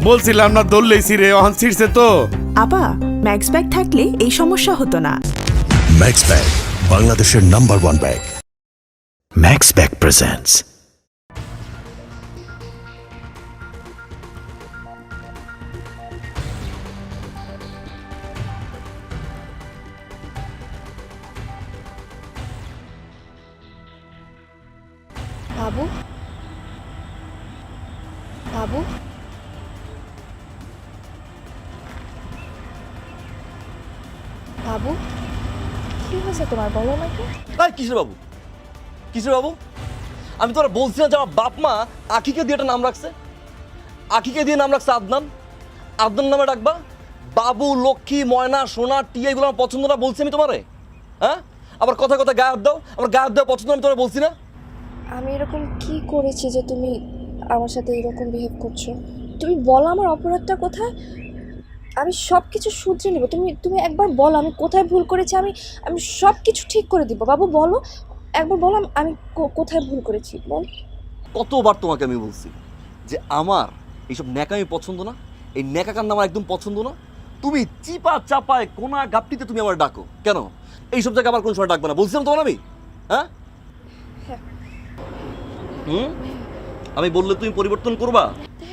বলছিলাম না দৌড়লেই ছিঁড়ে, অহন ছিঁড়ছে তো। আপা, ম্যাক্স ব্যাগ থাকলে এই সমস্যা হতো না। ম্যাক্স ব্যাগ বাংলাদেশের number 1 bag. Max bag presents বাবু, বাবু, বাবু, কি হয়েছে তোমার, বলো আমাকে। কিসের বাবু, কিসের বাবু? আমি তোরা বলছি না যে আমার বাপ মা আখিকে দিয়ে একটা নাম রাখছে, আখিকে দিয়ে নাম রাখছে আদনান। আদনান নামে ডাকবা? বাবু, লক্ষ্মী, ময়না, সোনা, টিয়া এগুলো আমার পছন্দ না বলছি আমি তোমারে? হ্যাঁ, আবার কথা কথা গায়ে হাত দাও। আমার গায়ে হাত দেওয়া পছন্দ আমি তোরা বলছি না? আমি এরকম কি করেছি যে তুমি আমার সাথে এরকম বিহেভ করছো? তুমি বলো আমার অপরাধটা কোথায়, আমি সব কিছু শুধরে নেব। তুমি তুমি একবার বলো আমি কোথায় ভুল করেছি, আমি আমি সব কিছু ঠিক করে দিব। বাবু বলো, একবার বলো আমি কোথায় ভুল করেছি, বল। কতবার তোমাকে আমি বলছি যে আমার এইসব ন্যাকামি পছন্দ না, এই ন্যাকাকার নাম আমার একদম পছন্দ না। তুমি চিপা চাপায় কোনা গাপটিতে তুমি আমার ডাকো কেন? এইসব জায়গায় আবার কোন সময় ডাকবে না বলছিলাম তোমার আমি? হ্যাঁ, আমি বললে তুমি পরিবর্তন করবা?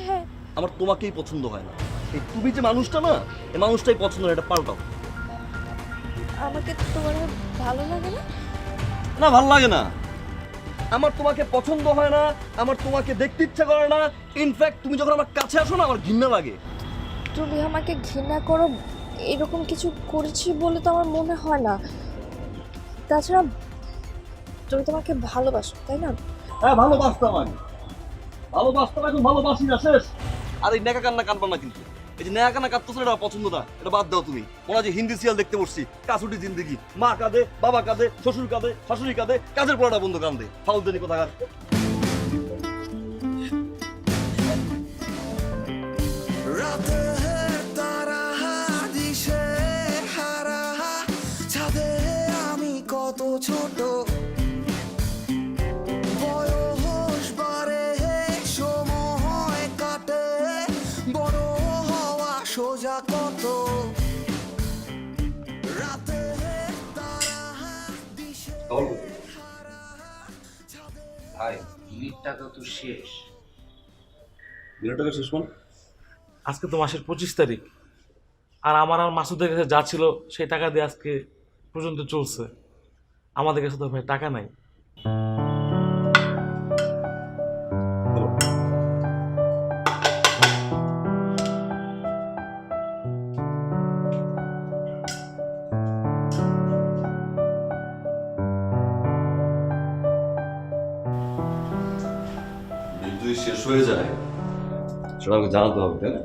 হ্যাঁ, আমার তোমাকেই পছন্দ হয় না। এই তুমি যে মানুষটা না, এই মানুষটাই পছন্দ না, এটা পাল্টাও। আমাকে তোমার ভালো লাগে না? না, ভালো লাগে না। আমার তোমাকে পছন্দ হয় না, আমার তোমাকে দেখতে ইচ্ছা করে না। ইনফ্যাক্ট তুমি যখন আমার কাছে আসো না, আমার ঘৃণা লাগে। তুমি আমাকে ঘৃণা করো এরকম কিছু করেছি বলে তো আমার মনে হয় না। তাছাড়া তুমি তোমাকে ভালোবাসো, তাই না? হ্যাঁ, ভালোবাসতাম আমি, ভালোবাসতাম, এখন ভালোবাসি না, শেষ। আর এই নেকা কান্না কাঁদবা না কিন্তু। এই যে নেকা কান্না কাঁদতেছো এটা পছন্দ না, এটা বাদ দাও তুমি। মনে হয় যে হিন্দি সিরিয়াল দেখতে বসছি, কাসুটি জিন্দেগি। মা কাঁদে, বাবা কাঁদে, শ্বশুর কাঁদে, শাশুড়ি কাঁদে, কাজের পড়াটা বন্ধু কাঁদে। ফাউলদানি কোথাকার। আমি কত ছোট, বয়স বাড়ে, সময় কাটে, বড় হওয়া সোজা কত। রাতে ভাই, বিলির টাকা তো শেষ। বিরাট টাকা শেষ মানে? আজকে তো মাসের 25 তারিখ, আর আমার আর মাসুদের কাছে যা ছিল সেই টাকা দিয়ে আজকে পর্যন্ত চলছে। আমাদের কাছে তো ভাই টাকা নাই। বিল যদি শেষ হয়ে যায় সেটা আমাকে জানাতে হবে, তাই না?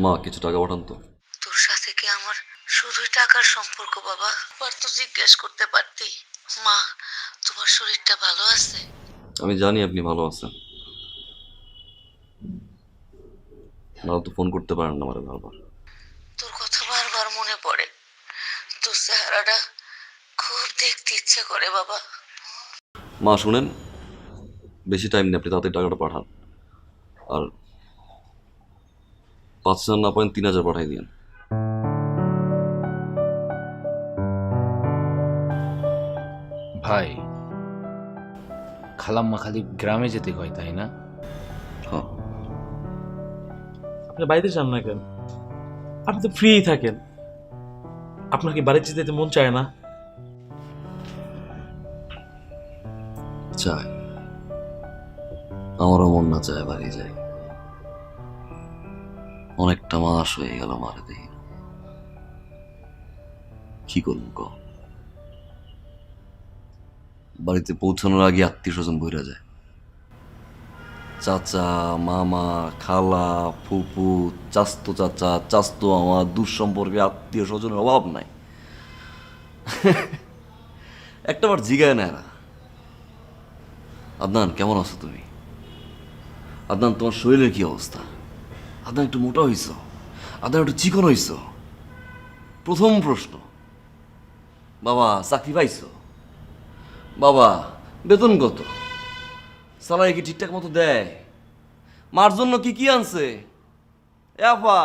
মা, কিছু টাকা পাঠান তো। তোর সাথে কি আমার শুধুই টাকার সম্পর্ক বাবা? আর তো জিজ্ঞেস করতে পারতি, মা তোমার শরীরটা ভালো আছে? আমি জানি আপনি ভালো আছেন, না তো ফোন করতে পারেন না আমারে বারবার। তোর কথা বারবার মনে পড়ে, তোর চেহারাটা খুব দেখতে ইচ্ছে করে বাবা। মা শুনেন, বেশি টাইম নেই, আপনি তাড়াতাড়ি টাকাটা পাঠান। আর 5,000 না পারেন 3,000 পাঠাই দিন। ভাই, খালাম্মা খালি গ্রামে যেতে কয়, তাই না? হ্যাঁ, আপনি বাড়িতে যান না কেন? আপনি তো ফ্রি থাকেন, আপনার কি বাড়িতে যেতে মন চায় না? চায়, আমারও মন না চায় বাড়ি যাই। অনেকটা মাস হয়ে গেল মারে দেখি, কি করবো ক? বাড়িতে পৌঁছানোর আগে আত্মীয় স্বজন বইরা যায়। চাচা, মামা, খালা, ফুপু, চাস্তো চাচা, চাস্তো আমার, দূর সম্পর্কে আত্মীয় স্বজনের অভাব নাই। একটাবার জিগায় না এরা। আদনান, কেমন আছো তুমি? আদনান, তোমার শরীরের কি অবস্থা? আদনান, একটু মোটা হইছ? আদনান, একটু চিকন হইছ? প্রথম প্রশ্ন, বাবা চাকরি পাইছো? বাবা বেতন কত? স্যালারি কি ঠিকঠাক মতো দেয়? মার জন্য কি কি আনছে? এ আপা,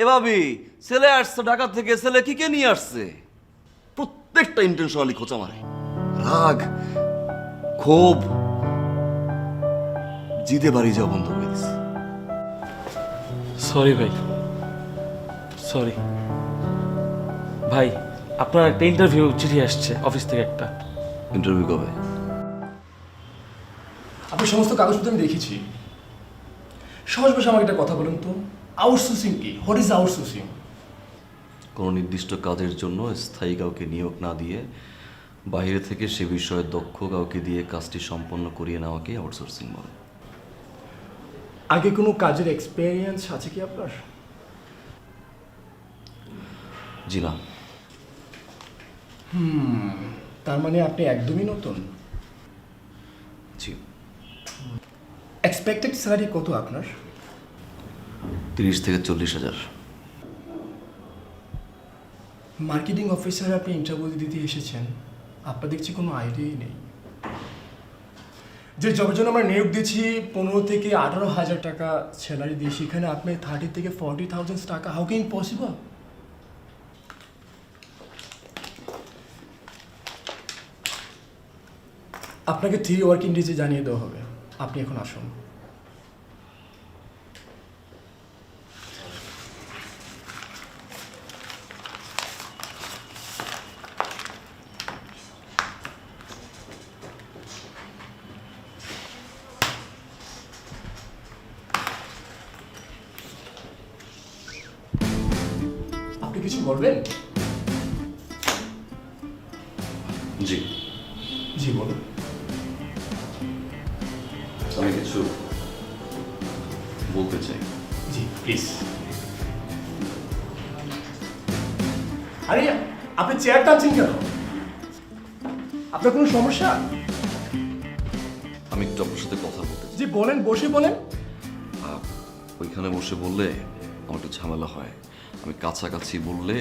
এ ভাবি, ছেলে আসছে ঢাকা থেকে, ছেলে কি কে নিয়ে আসছে? প্রত্যেকটা ইন্টেনশনালি খোঁচা মারে। রাগ, ক্ষোভ, জিদে বাড়ি যাওয়া বন্ধ করে দিছে। সরি ভাই, সরি ভাই। আপনার একটা ইন্টারভিউ চিঠি আসছে অফিস থেকে একটা। ইন্টারভিউ কবে? আপনার সমস্ত কাগজপত্র আমি দেখেছি। সহজ ভাষা আমাকে একটা কথা বলুন তো, আউটসোর্সিং কি? What is outsourcing? কোনো নির্দিষ্ট কাজের জন্য স্থায়ী কাউকে নিয়োগ না দিয়ে বাইরে থেকে সে বিষয়ে দক্ষ কাউকে দিয়ে কাজটি সম্পন্ন করিয়ে নেওয়াকে আউটসোর্সিং বলে। আগে কোনো কাজের এক্সপেরিয়েন্স আছে কি আপনার? জি না। তার মানে আপনি একদমই নতুন। জি। এক্সপেক্টেড স্যালারি কত আপনার? 30 থেকে 40,000। মার্কেটিং অফিসার আপনি ইন্টারভিউ দিতে এসেছেন, আপনার দেখছি কোনো আইডিয়াই নেই। যে জবের জন্য আমরা নিয়োগ দিচ্ছি 15 থেকে 18,000 টাকা স্যালারি দিয়ে, সেখানে আপনি 30 থেকে 40,000 টাকা, হাউ ক্যান পসিবল? আপনাকে 3 ওয়ার্কিং ডেজে জানিয়ে দেওয়া হবে। আপনি এখন আসুন। আপনি কিছু বলবেন? জি। জি বলুন। আমি কিছু বলতে চাই। জি প্লিজ। আরে আপনি চেয়ার টানছেন কেন? আপনার কোনো সমস্যা? আমি একটু আপনার সাথে কথা বলতে চাই। জি বলেন, বসে বলেন। ওইখানে বসে বললে আমার একটু ঝামেলা হয়। আমি কাছাকাছি বললে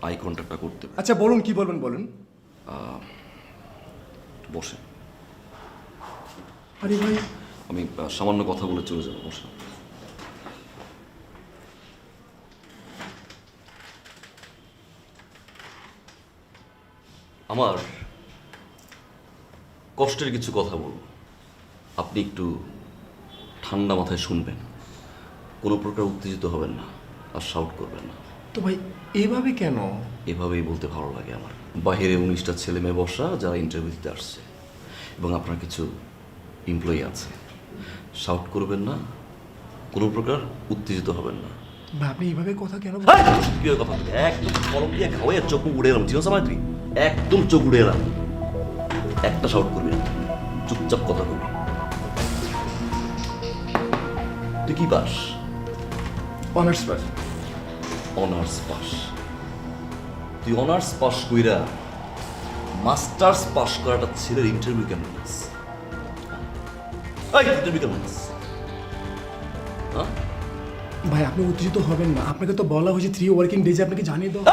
আই কন্ট্যাক্টটা করতে পারি। আচ্ছা বলুন, কি বলবেন বলুন। বসে, আরে ভাই, আমি সামান্য কথা বলে চলে যাবো। বসে। আমার কষ্টের কিছু কথা বলবো, আপনি একটু ঠান্ডা মাথায় শুনবেন। কোনো প্রকার উত্তেজিত হবেন না আর শাউট করবেন না। তো ভাই এইভাবে কেন? এভাবেই বলতে ভালো লাগে আমার। বাইরে 19টা ছেলে মেয়ে বসা যারা ইন্টারভিউ দিতে আসছে, এবং আপনার কিছু এমপ্লয়ি আছে। শাউট করবেন না, কোনো প্রকার উত্তেজিত হবেন না। ভাই আপনি এইভাবে কথা কেন কি কথা বলি? একদম কলম দিয়ে খাওয়াই চোখ উড়ে এলাম। চিনো সময় তুই একদম চোখ উড়ে এলাম। একটা শাউট করবি না, চুপচাপ কথা বলবি। তুই কি pass? Honours pass. Honours pass? তুই অনার্স পাস কইরা মাস্টার্স পাস করাটা ছেলের ইন্টারভিউ কেমন পাস? ইন্টারভিউ কেমন পাস? ভাই আপনি উত্তেজিত হবেন না, আপনাকে তো বলা হয়েছে 3 ওয়ার্কিং ডেজে আপনাকে জানিয়ে দাও।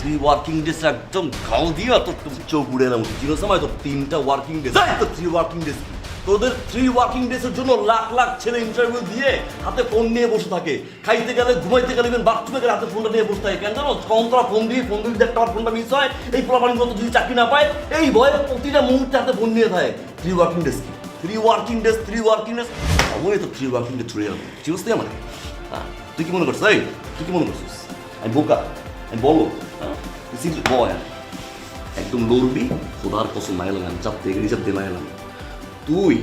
3 ওয়ার্কিং ডেজ একদম ঘাও দিয়া তো চোখ উড়ে এলাম। চিনো সময় তো 3টা ওয়ার্কিং ডেজ। 3 ওয়ার্কিং ডেজ তোদের 3 ওয়ার্কিং ডেজের জন্য লাখ লাখ ছেলে ইন্টারভিউ দিয়ে হাতে ফোন নিয়ে বসে থাকে। খাইতে গেলে, ঘুমাইতে গেলে, বাথরুমে গেলে হাতে ফোনটা নিয়ে বসে থাকে। কেন জানো? কন্তরা ফোন দিয়ে একটা ফোনটা মিস হয়, এই পোলাপানিগুলো যদি চাকরি না পায়, এই ভয়ে প্রতিটা মুহূর্তে হাতে ফোন নিয়ে থাকে। 3 ওয়ার্কিং ডেজ কি? 3 ওয়ার্কিং ডেজ, 3 ওয়ার্কিং ডেজ। আমি তো 3 ওয়ার্কিং ডেজ ছুড়ে এলাম। চিনোস তুই আমার? হ্যাঁ, তুই কি মনে করছিস? এই তুই কি মনে করছিস আমি বোকা? আমি বলো, হ্যাঁ একদম লড়বি। খোদার কসম মাইলাম, আমি চাপতে রিজার্ভ দিয়ে মাইলাম। তুই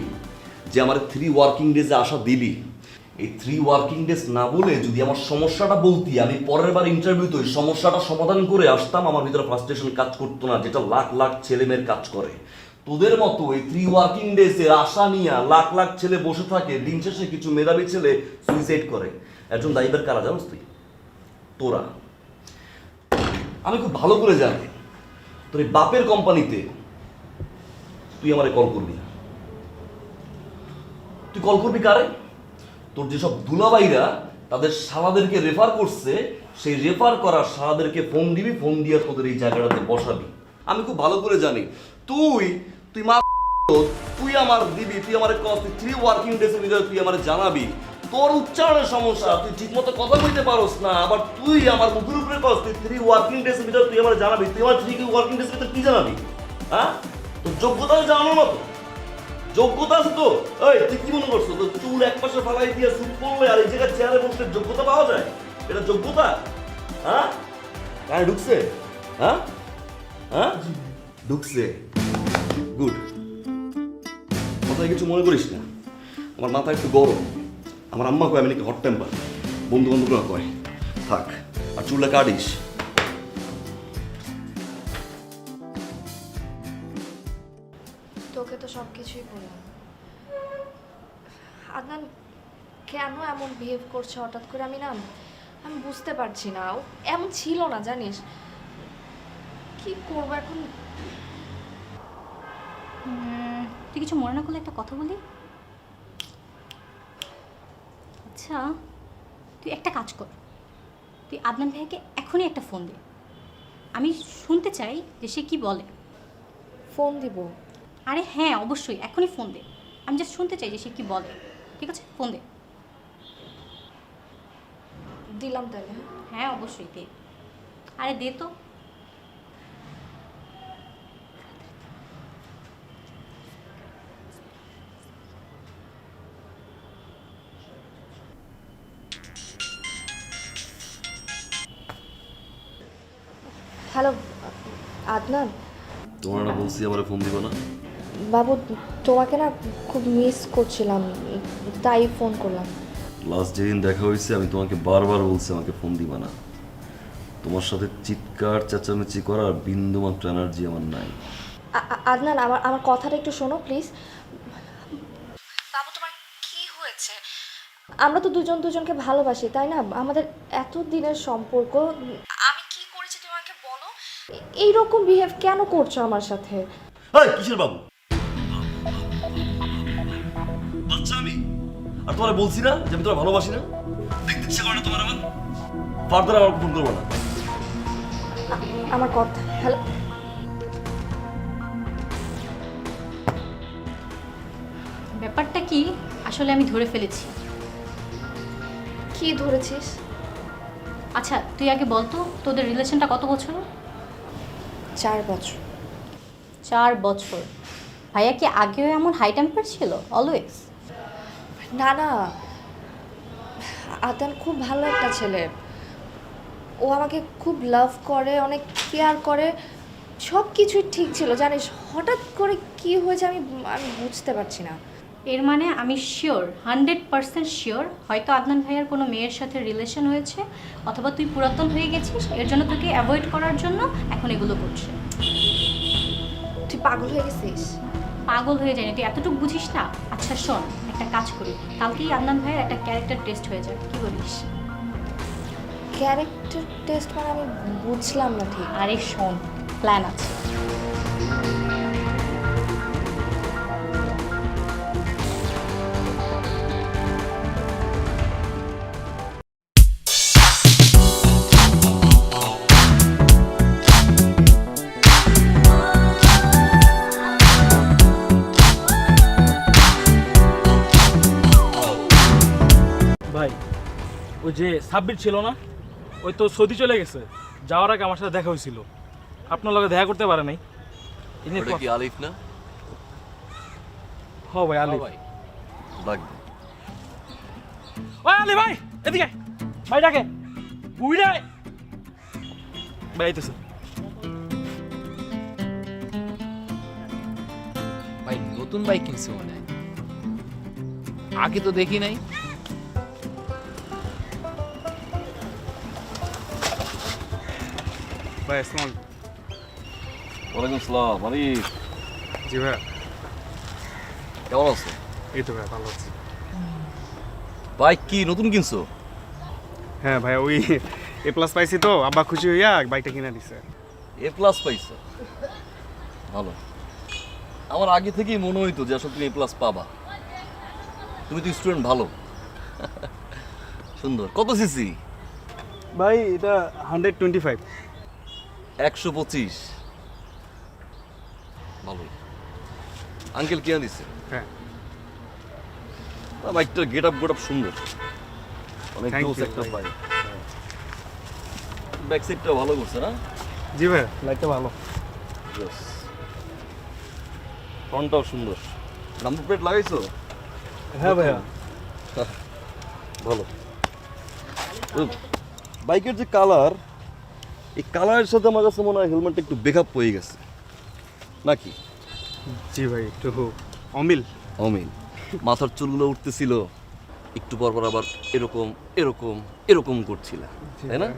যে আমার 3 ওয়ার্কিং ডেজে আশা দিলি, এই 3 ওয়ার্কিং ডেজ না বলে যদি আমার সমস্যাটা বলতি, আমি পরের বার ইন্টারভিউতে ওই সমস্যাটা সমাধান করে আসতাম। আমার ভিতরে ফ্রাস্ট্রেশন কাজ করতো না, যেটা লাখ লাখ ছেলে মেয়ের কাজ করে। তোদের মতো এই 3 ওয়ার্কিং ডেজের আশা নিয়ে লাখ লাখ ছেলে বসে থাকে। দিন শেষে কিছু মেধাবী ছেলে সুইসাইড করে। একজন দায়ীবার কারা জানোস তুই? তোরা। আমি খুব ভালো করে জানি তোর এই বাপের কোম্পানিতে তুই আমারে কল করবি না। তুই কল করবি কারে? তোর যেসব দুলাভাইরা তাদের শালাদেরকে রেফার করছে, সেই রেফার করা শালাদেরকে ফোন দিবি, ফোন দিয়ে তোদের এই জায়গাটাতে বসাবি। আমি খুব ভালো করে জানি তুই মা তুই আমার দিবি, তুই আমার 3 ওয়ার্কিং ডেজের ভিতরে তুই আমার জানাবি। তোর উচ্চারণের সমস্যা, তুই ঠিক মতো কথা বলতে পারোস না, আবার তুই আমার মুখের উপরে কস তুই 3 ওয়ার্কিং ডেজের ভিতরে তুই আমার জানাবি। তুই আমার 3 ওয়ার্কিং ডেজের ভিতরে কি জানাবি? হ্যাঁ, তোর যোগ্যতা জানানোর মতো যোগ্যতা আছে তো? এই তুই কি মনে করছো তোর চুল এক পাশে ফালাই দিয়ে সুট পরলে আর এই জায়গায় চেয়ারে বসলে যোগ্যতা পাওয়া যায়? এটা যোগ্যতা? হ্যাঁ, কানে ঢুকছে? হ্যাঁ হ্যাঁ ঢুকছে, গুড। মাথায় কিছু মনে করিস না, আমার মাথা একটু গরম। আমার আম্মা কয় আমি নাকি হট টেম্পার, বন্ধু বান্ধবরা কয়। থাক, আর চুলটা কাটিস। তোকে তো সব কিছুই বললাম। আদনান কেন এমন বিহেভ করছে হঠাৎ করে, আমি বুঝতে পারছি না। ও এমন ছিল না, জানিস। কি করবো এখন? তুই কিছু মনে না করলে একটা কথা বলি? আচ্ছা, তুই একটা কাজ কর, তুই আদনান ভাইয়াকে এখনই একটা ফোন দে। আমি শুনতে চাই যে সে কি বলে। ফোন দিব? আরে হ্যাঁ, অবশ্যই এখনই ফোন দে। আমি জাস্ট শুনতে চাই যে সে কি বলে। ঠিক আছে, ফোন দে। দিলাম তাহলে। হ্যাঁ অবশ্যই দে। আরে দে তো। হ্যালো আদনান। তোমার না বলছি আমার ফোন দিব না? বাবু, তোমাকে না খুব মিস করছিলাম, তাই ফোন করলাম। লাস্ট যেদিন দেখা হয়েছে আমি তোমাকে বারবার বলছি আমাকে ফোন দিবা না। তোমার সাথে চিৎকার চেঁচামেচি করার বিন্দুমাত্র এনার্জি আমার নাই। আদনান, আমার কথাটা একটু শোনো প্লিজ। বাবু, তোমার কি হয়েছে? আমরা তো দুজনকে ভালোবাসি, তাই না? আমাদের এত দিনের সম্পর্ক। আমি কি করেছি তুমি আমাকে বলো? এইরকম বিহেভ কেন করছো আমার সাথে? এই কিসের বাবু? বাচ্চা আমি? আর তোমার বলছি না যে আমি তোমার ভালোবাসি না? দেখতে ইচ্ছা করে না তোমার আমার? ফার্দার আমার ফোন করবো না। আমার কথা। হ্যালো, ব্যাপারটা কি আসলে আমি ধরে ফেলেছি। কি ধরেছিস? আচ্ছা তুই আগে বল তো, তোদের রিলেশনটা কত বছর? 4 বছর। 4 বছর? ভাইয়া কি আগেও এমন হাই টেম্পার ছিল অলওয়েজ? না না, আদনান খুব ভালো একটা ছেলে। ও আমাকে খুব লাভ করে, অনেক কেয়ার করে, সব কিছুই ঠিক ছিল, জানিস। হঠাৎ করে কি হয়েছে আমি বুঝতে পারছি না। এর মানে আমি শিওর, 100% শিওর, হয়তো আদনান ভাইয়ার কোনো মেয়ের সাথে রিলেশন হয়েছে, অথবা তুই পুরাতন হয়ে গেছিস, এর জন্য তোকে অ্যাভয়েড করার জন্য এখন এগুলো করছে। তুই পাগল হয়ে গেছিস? পাগল হয়ে যায়নি, তুই এতটুকু বুঝিস না? আচ্ছা শোন, একটা কাজ করি, কালকেই আদনান ভাইয়ের একটা ক্যারেক্টার টেস্ট হয়ে যাক, কি বলিস? ক্যারেক্টার টেস্ট মানে আমি বুঝলাম না ঠিক। আরে শোন, প্ল্যান আছে। ভাই, ওই যে সাব্বির ছিল না, ওই তো সৌদি চলে গেছে। যাওয়ার আগে আমার সাথে দেখা হয়েছিল, আপনার লগে দেখা করতে পারে নাই। এটা কি আলিফ না? হ ভাই, আলিফ। লাগবে। ওই আলি ভাই, এদিকে ভাই, ডাকে বুইড়া ভাই আইতেছে। ভাই নতুন বাইক কিনছে মনে হয়, আগে তো দেখি নাই। ভাই আসসালাম। ওয়ালাইকুম আসসালাম। আলিফ, জি ভাই। কেমন আছো? এই তো ভাই, ভালো আছি। বাইক কি নতুন কিনছো? হ্যাঁ ভাই, ওই A+ পাইছি তো, আব্বা খুশি হইয়া বাইকটা কিনে দিছে। A+ পাইছো? ভালো। আমার আগে থেকেই মনে হইতো যে আসলে তুমি A+ পাবা। তুমি তো স্টুডেন্ট ভালো। সুন্দর। কত সিসি? ভাই এটা 125। 125। ভালোই। আঙ্কেল কে দিছে? হ্যাঁ বাইকটার গেটআপ সুন্দর। অনেক Thank জোস you, একটা ভাই। বাইক। ব্যাক সাইডটা ভালো করছে না? জি ভাই, লাইটটা ভালো। জোস। ফ্রন্টটাও সুন্দর। নাম্বার প্লেট লাগাইছো? হ্যাঁ ভাইয়া। ভালো। বাইকের যে কালার, এই কালারের সাথে আমার কাছে মনে হয় হেলমেটটা একটু বেকআপ হয়ে গেছে নাকি? জি ভাই, একটু অমিল। অমিল। মাথার চুলগুলো উঠতেছিল, একটু পর পর আবার এরকম এরকম এরকম করছিল, তাই না?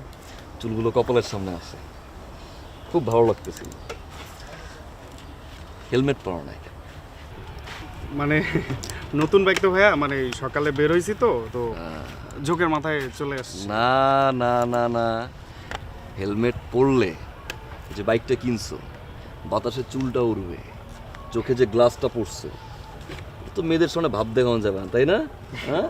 চুলগুলো কপালের সামনে আসে, খুব ভালো লাগতেছিল। হেলমেট পরা নাই মানে নতুন বাইক তো ভাইয়া, মানে সকালে বের হয়েছি তো তো ঝোঁকের মাথায় চলে আসছে। না না না না, হেলমেট পরলে যে বাইকটা কিনছো বাতাসে চুলটা উড়বে, চোখে যে গ্লাসটা পড়ছে, তো মেয়েদের সামনে ভাব দেখানো যাবে না, তাই না? হ্যাঁ,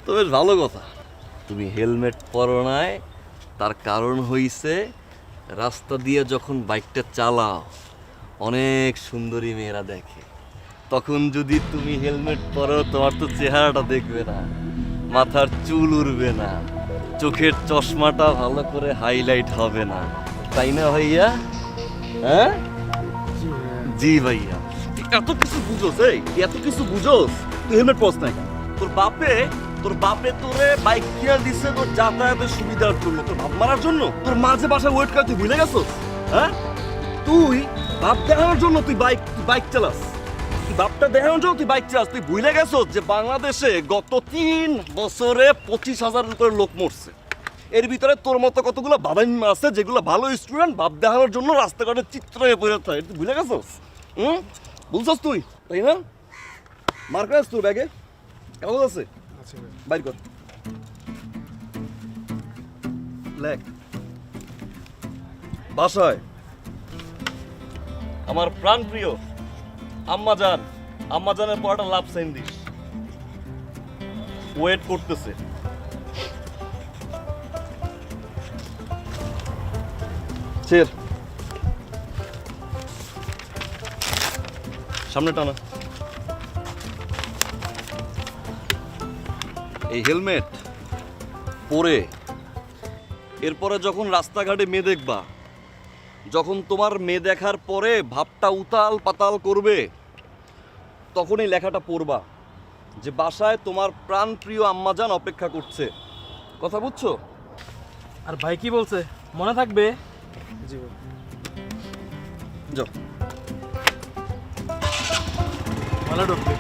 তো বেশ ভালো কথা। তুমি হেলমেট পরো নাই, তার কারণ হইছে রাস্তা দিয়ে যখন বাইকটা চালাও অনেক সুন্দরী মেয়েরা দেখে, তখন যদি তুমি হেলমেট পরো তোমার তো চেহারাটা দেখবে না, মাথার চুল উড়বে না, চোখের চশমাটা ভালো করে হাইলাইট হবে না, তাই না ভাইয়া? হ্যাঁ জি ভাইয়া। এত কিছু বুঝোস, এই এত কিছু বুঝোস, তুই হেলমেট পরস নাই। তোর বাপে তোরে বাইক কিনে দিছে তোর যাতায়াতের সুবিধার জন্য, তোর ভাব মারার জন্য। তোর মাঝে বাসায় ওয়েট করে তুই ভুলে গেছস? হ্যাঁ, তুই ভাব দেখানোর জন্য তুই বাইক চালাস, তুই বাপটা দেখানোর জন্য তুই বাইক চালাস। তুই ভুলে গেছস যে বাংলাদেশে গত 3 বছরে 25,000 করে লোক মরছে। এর ভিতরে তোর মতো কতগুলো বাদাইম্মা আছে যেগুলো ভালো স্টুডেন্ট ভাব দেখানোর জন্য রাস্তাঘাটে চিত্র হয়ে পড়ে থাকে। তুই ভুলে গেছস? বুঝছস তুই, তাই না? মার্কার তোর ব্যাগে কাগজ আছে? বাইর কর, লেখ। বাসায় আমার প্রাণ প্রিয় আম্মাজানের পরটা লাভ সাইন দিস, ওয়েট করতেছে। চের সামনে টানা। এই হেলমেট পরে এরপরে যখন রাস্তাঘাটে মেয়ে দেখবা, যখন তোমার মেয়ে দেখার পরে ভাবটা উতাল পাতাল করবে, তখন এই লেখাটা পড়বা যে বাসায় তোমার প্রাণপ্রিয় আম্মাজান অপেক্ষা করছে। কথা বুঝছো? আর ভাই কি বলছে মনে থাকবে? জি ভাই। যাও। ভালো ঢুকবে।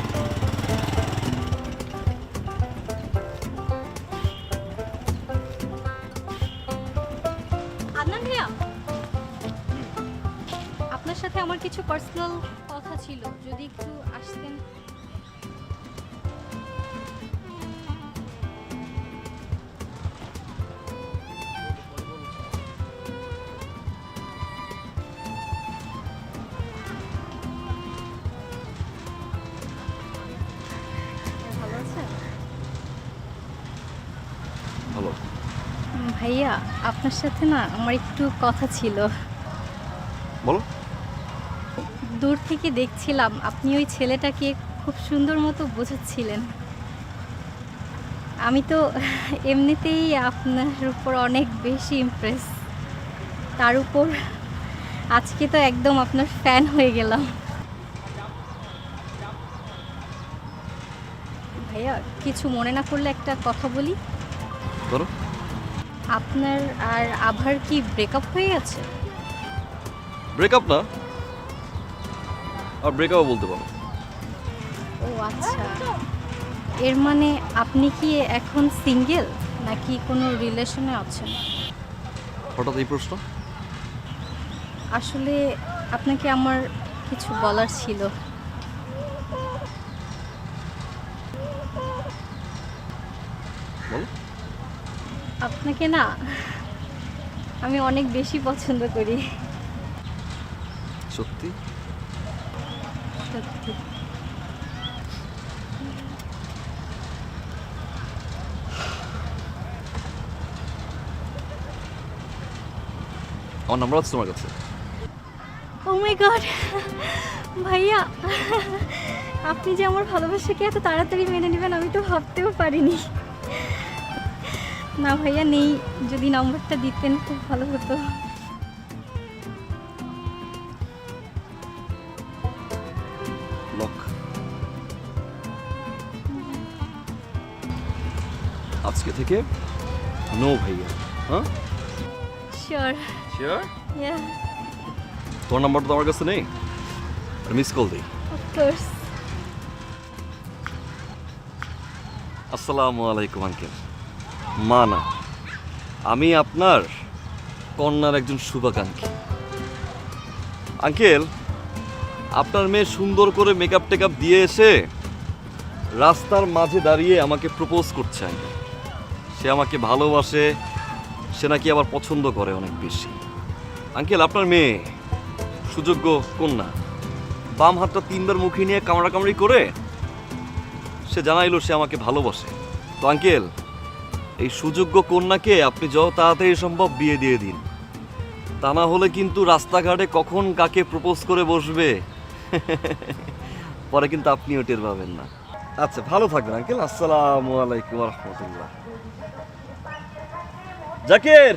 আদনান ভাইয়া, আপনার সাথে আমার কিছু পার্সোনাল কথা ছিল, যদি একটু আসতেন। ভালো আছেন? ভালো। ভাইয়া, আপনার সাথে না আমার একটু কথা ছিল। বলো। দূর থেকে দেখছিলাম আপনি ওই ছেলেটাকে খুব সুন্দর মতো বোঝাচ্ছিলেন। আমি তো এমনিতেই আপনার উপর অনেক বেশি ইমপ্রেস, তার উপর আজকে তো একদম আপনার ফ্যান হয়ে গেলাম। ভাইয়া, কিছু মনে না করলে একটা কথা বলি। করো। আপনার আর আভার কি ব্রেকআপ হয়ে গেছে? ব্রেকআপ না, আর ব্রেকআপ বলতে পারো। ও আচ্ছা, এর মানে আপনি কি এখন সিঙ্গেল নাকি কোনো রিলেশনে আছেন? হঠাৎ এই প্রশ্ন? আসলে আপনাকে আমার কিছু বলার ছিল। বলো। আপনাকে না আমি অনেক বেশি পছন্দ করি। সত্যি? সত্যি। আমার নাম্বার আছে তোমার কাছে? ও মাই গড ভাইয়া, আপনি যে আমার ভালোবাসাকে এত তাড়াতাড়ি মেনে নেবেন আমি তো ভাবতেও পারিনি। না ভাইয়া নেই, যদি নাম্বারটা দিতেন খুব ভালো হতো। লক। আজকে থেকে নো ভাইয়া। হ্যাঁ শিওর। শিওর? ইয়া, তোমার নাম্বারটা তো আমার কাছে নেই, মিস কল দিই। Of course. আসসালামু আলাইকুম আঙ্কেল। মা না, আমি আপনার কন্যার একজন শুভাকাঙ্ক্ষী। আঙ্কেল, আপনার মেয়ে সুন্দর করে মেকআপ টেকআপ দিয়ে এসে রাস্তার মাঝে দাঁড়িয়ে আমাকে প্রপোজ করছে আঙ্কেল। সে আমাকে ভালোবাসে, সে নাকি আবার পছন্দ করে অনেক বেশি। আঙ্কেল, আপনার মেয়ে সুযোগ্য কন্যা, বাম হাতটা 3 বার মুখে নিয়ে কামড়াকামড়ি করে সে জানাইলো সে আমাকে ভালোবাসে। তো আঙ্কেল, এই সুযোগ্য কন্যাকে আপনি যত তাড়াতাড়ি সম্ভব বিয়ে দিয়ে দিন, তা না হলে কিন্তু রাস্তাঘাটে কখন কাকে প্রপোজ করে বসবে পরে কিন্তু আপনিও টের পাবেন না। আচ্ছা, ভালো থাকবেন আঙ্কেল। আসসালামু আলাইকুম ওয়া রাহমাতুল্লাহ। জাকির,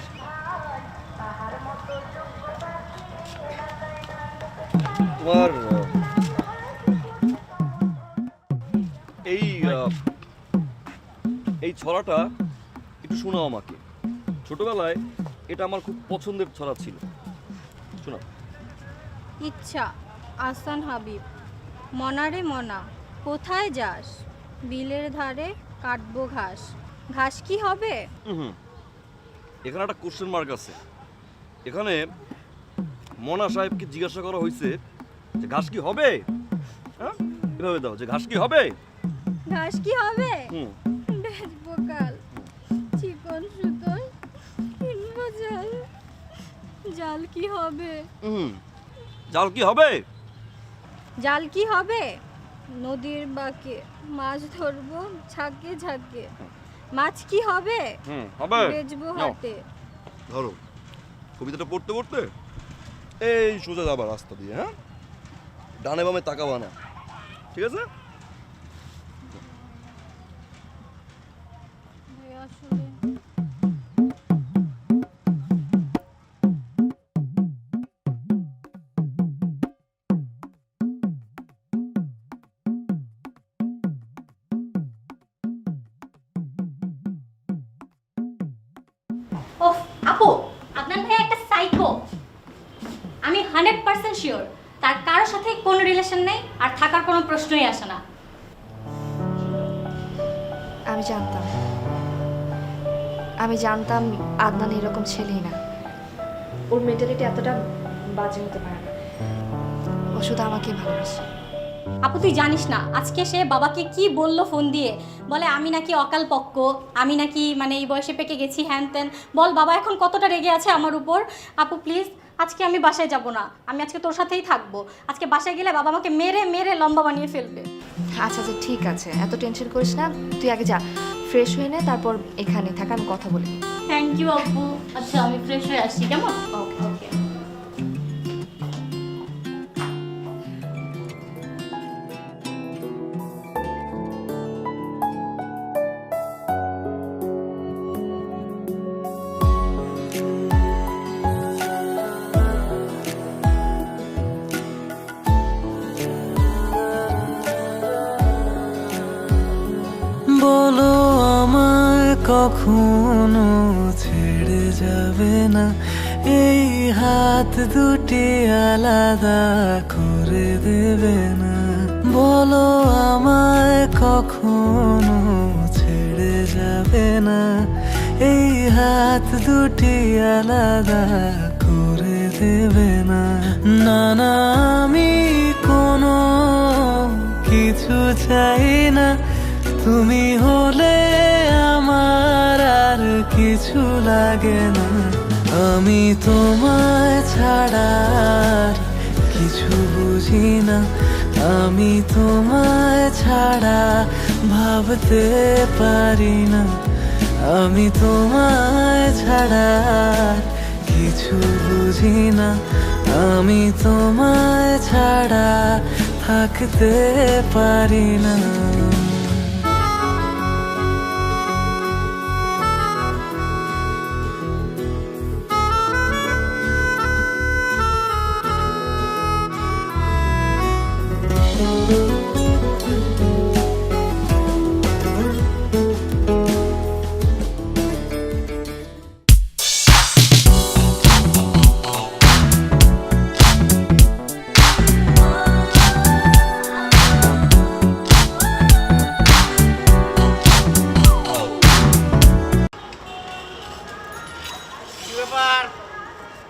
তোমার এই ছড়াটা একটু শোনাও আমাকে। ছোটবেলায় এটা আমার খুব পছন্দের ছড়া ছিল। শোনাও। ইচ্ছা, আহসান হাবিব। মনারে মনা, কোথায় যাস? বিলের ধারে কাটবো ঘাস। ঘাস কি হবে? এখানে একটা কোশ্চেন মার্ক আছে। এখানে মনা সাহেবকে জিজ্ঞাসা করা হয়েছে যে ঘাস কি হবে। হ্যাঁ, এভাবে দাও যে ঘাস কি হবে। ঘাস কি হবে? বেচবো কাল, চিকন সুতোর কিনবো জাল। জাল কি হবে? জাল কি হবে? জাল কি হবে? নদীর বাঁকে মাছ ধরবো ঝাঁকে ঝাঁকে। মাছ কি হবে? হবে। বেচবো নাও, হাটে। ধরো। কবিতাটা পড়তে পড়তে এই সোজা যাবা রাস্তা দিয়ে। হ্যাঁ, ডানে বামে তাকাবা না, ঠিক আছে? আসলে ওফ আপু, আপনার ভাই একটা সাইকো। আমি 100% শিওর তার কারোর সাথে কোনো রিলেশন নেই, আর থাকার কোনো প্রশ্নই আসে না। আমি জানতাম আদনান এরকম ছেলেই না। ওর মেন্টালিটি এতটা বাজে হতে পারে না। ও শুধু আমাকে ভালোবাসে। আপু তুই জানিস না আজকে সে বাবাকে কি বললো ফোন দিয়ে? বলে আমি নাকি অকাল পক্ক, আমি নাকি মানে এই বয়সে পেকে গেছি, হ্যান ত্যান। বল বাবা এখন কতটা রেগে আছে আমার উপর। আপু প্লিজ, আজকে আমি বাসায় যাব না, আমি আজকে তোর সাথেই থাকবো। আজকে বাসায় গেলে বাবা আমাকে মেরে মেরে লম্বা বানিয়ে ফেলবে। আচ্ছা আচ্ছা ঠিক আছে, এত টেনশন করিস না। তুই আগে যা, ফ্রেশ হয়ে নে, তারপর এখানে থাক, আমি কথা বলি। থ্যাংক ইউ আপু। আচ্ছা আমি ফ্রেশ হয়ে আসছি, কেমন? ওকে ওকে। বলো আমায় কখনো ছেড়ে যাবে না, এই হাত দুটি আলাদা করে দেবে না। বলো আমায় কখনো ছেড়ে যাবে না, এই হাত দুটি আলাদা করে দেবে না। না না আমি কোনো কিছু চাই না, তুমি হলে আমার আর কিছু লাগে না। আমি তোমায় ছাড়া কিছু বুঝি না, আমি তোমায় ছাড়া ভাবতে পারি না, আমি তোমায় ছাড়া কিছু বুঝি না, আমি তোমায় ছাড়া থাকতে পারি না।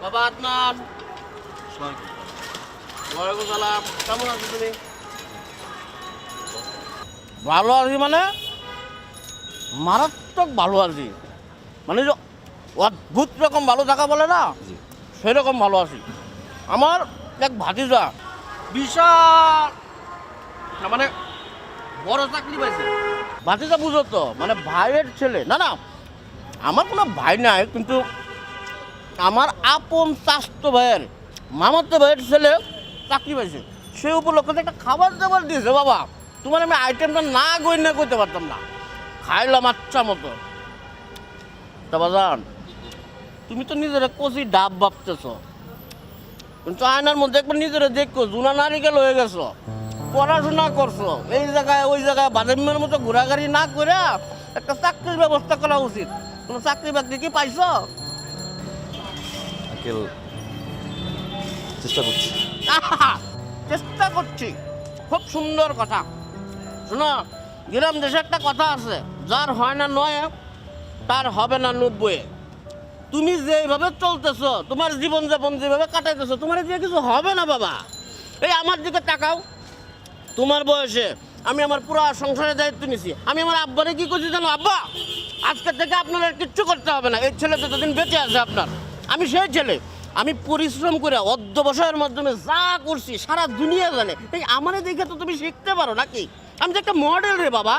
বাবা আদনান, ওয়ালাইকুম সালাম। কেমন আছো তুমি? ভালো আছি মানে মারাত্মক ভালো আছি, মানে যে অদ্ভুত রকম ভালো থাকা বলে না, সেরকম ভালো আছি। আমার এক ভাতিজা বিশাল মানে বড় চাকরি পাইছে। ভাতিজা বুঝো তো, মানে ভাইয়ের ছেলে। না না, আমার কোনো ভাই নাই, কিন্তু আমার আপন চাস্তো ভাইয়ের মামাতো ভাইয়ের ছেলে চাকরি পাইছে। সে উপলক্ষে একটা খাবার দাবার দিয়েছে বাবা, তোমার আমি আইটেমটা না গই না করতে পারতাম না, খাইলাম আচ্ছা মতো। তা বাজান, তুমি তো নিজের কচি ডাব ভাবতেছ, কিন্তু আয়নার মধ্যে একবার নিজেরা দেখো জুনা নারিকেল হয়ে গেছো, পড়াশোনা করছো, এই জায়গায় ওই জায়গায় বাদামের মতো ঘোরাঘুরি না করে একটা চাকরির ব্যবস্থা করা উচিত। তোমার চাকরি বাকরি কি পাইছো? চেষ্টা করছি। চেষ্টা করছি, খুব সুন্দর কথা। শোনো, গ্রাম দেশে একটা কথা আছে, যার হয় না 9 তার হবে না 90। তুমি যেভাবে চলতেছো, তোমার জীবনযাপন যেভাবে কাটাইতেছো, তোমার দিয়ে কিছু হবে না বাবা। এই আমার দিকে তাকাও, তোমার বয়সে আমি আমার পুরো সংসারের দায়িত্ব নিছি। আমি আমার আব্বারে কি করছি জানো? আব্বা, আজকে থেকে আপনার আর কিচ্ছু করতে হবে না, এই ছেলে যতদিন বেঁচে আছে আপনার, আমি সেই ছেলে। আমি পরিশ্রম করে অধ্যবসায়ের মাধ্যমে যা করছি সারা দুনিয়া জানে। এই আমারে দেখে তো তুমি শিখতে পারো নাকি? আমি তো একটা মডেল রে বাবা।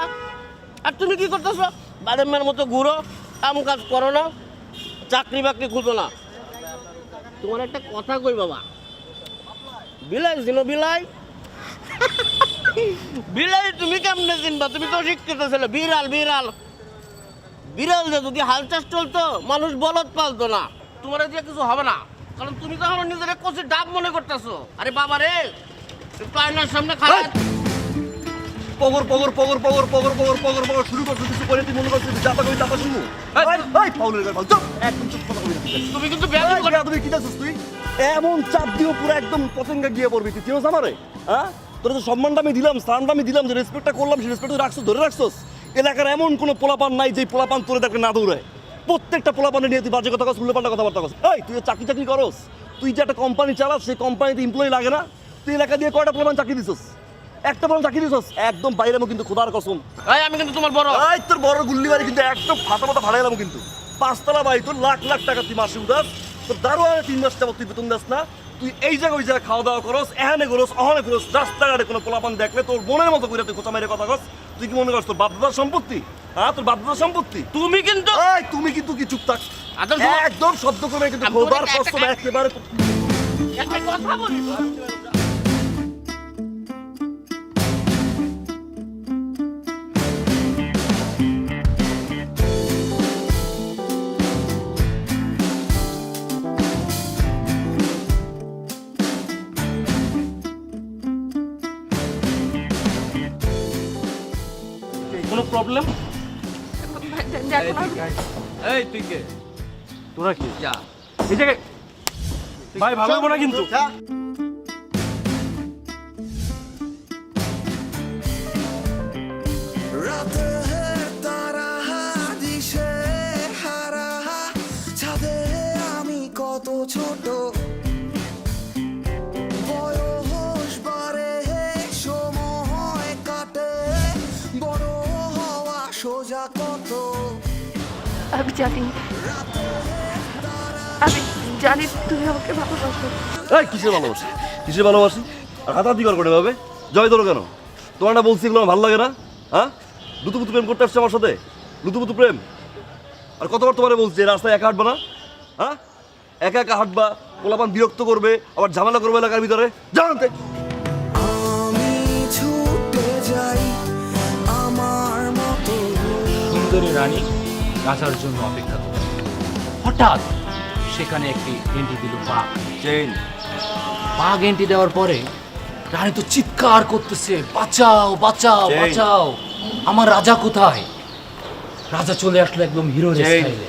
আর তুমি কি করতেছো? বাদামের মতো ঘুরো, কাম কাজ করো না, চাকরি বাকরি খুঁজো না। তোমার একটা কথা কই বাবা, বিলাই চিনো? বিলাই বিলাই তুমি কেমনে চিনবা? তুমি তো শিক্ষিত ছেলে। বিড়াল বিড়াল বিড়াল যে যদি হাল চাষ চলতো, মানুষ বলদ পালতো না। তোমার দিয়ে কিছু হবে না, কারণ তুমি তো আমার নিজের কচি ডাব মনে করতেছো। আরে বাবা রে, একটু আয়নার সামনে খারাপ পগর পগর পগর পগর পগর পগর পগর পগর শুরু করছো, কিছু করে তুই মনে করছিস চাপা করি চাপা শুনবো? এই পাউলের গাল চুপ, একদম চুপ, কথা বলি না। তুমি কিন্তু বেয়াদবি করো। তুমি কি চাচ্ছিস? তুই এমন চাপ দিও পুরো একদম পতঙ্গে গিয়ে পড়বি। তুই চিনোস আমারে? হ্যাঁ, তোর যে সম্মানটা আমি দিলাম, স্থানটা আমি দিলাম, যে রেসপেক্টটা করলাম, সেই রেসপেক্ট রাখছো, ধরে রাখছোস। এলাকার এমন কোনো পোলাপান নাই যে পোলাপান তোরে দেখে না দৌড়ায়। প্রত্যেকটা পোলাপানে নিয়ে তুই বাজে কথা কস, উল্লেপাল্টা কথাবার্তা কস। এই তুই চাকরি চাকরি করস, তুই যে একটা কোম্পানি চালাস, সেই কোম্পানিতে এমপ্লয়ি লাগে না? তুই এলাকা দিয়ে কয়টা পোলাপান চাকরি দিছস? একটা পোলাপান চাকরি দিছস? একদম বাইরে কিন্তু খোদার কসম। এই আমি কিন্তু তোমার বড়। এই তোর বড় গুল্লি বাড়ি কিন্তু একদম ফাটা মাথা ভাড়া এলাম কিন্তু। 5 তলা বাড়ি, তোর লাখ লাখ টাকা তুই মাসে উঠাস, তোর দারোয়ানে 3 মাস টাকা তুই বেতন দাস না। তুই এই জায়গায় ওই জায়গায় খাওয়া দাওয়া করস, এখানে করস, অহনে করস, রাস্তাঘাটে কোনো পোলাপান দেখলে তোর মনের মতো করে তুই খোঁচা মেরে কথা কস। তুই কি মনে করছ তোর বাপদাদার সম্পত্তি? হ্যাঁ, তোর বাপদাদার সম্পত্তি। তুমি কিন্তু এই তুমি কিন্তু কি চুপ থাক, আদর একদম শব্দ করবে কিন্তু খোদার কসম একেবারে। একটা কথা বলি, কোনো প্রবলেম? এই তুই কে? তোরা কি যা এই জায়গায় ভাই ভালো হবে না কিন্তু। আমি কত ছোট, বয়স বাড়ে, সময় কাটে, বড় হওয়া সোজা কত। আমি জানি জানি তুমি আমাকে ভালোবাসো। এই কিসের ভালোবাসি, কিসের ভালোবাসি? আর হাতাহাতি কর করে ভাবে জয় ধরো কেন? তোমার না বলছি এগুলো আমার ভালো লাগে না? হ্যাঁ, লুতুপুতু প্রেম করতে আসছে আমার সাথে, লুতুপুতু প্রেম। আর কতবার তোমারে বলছি রাস্তায় একা হাঁটবা না, হ্যাঁ? একা একা হাঁটবা, পোলাপান বিরক্ত করবে, আবার ঝামেলা করবে এলাকার ভিতরে, জানতে। সুন্দরী রানী রাজার জন্য অপেক্ষা করে, হঠাৎ সেখানে একটি এন্ট্রি দিল বাঘ। চেইন বাঘ এন্ট্রি দেওয়ার পরে রানী তো চিৎকার করতেছে, বাঁচাও বাঁচাও জয়। বাঁচাও, আমার রাজা কোথায়? রাজা চলে আসলো একদম হিরোর জয়। স্টাইলে,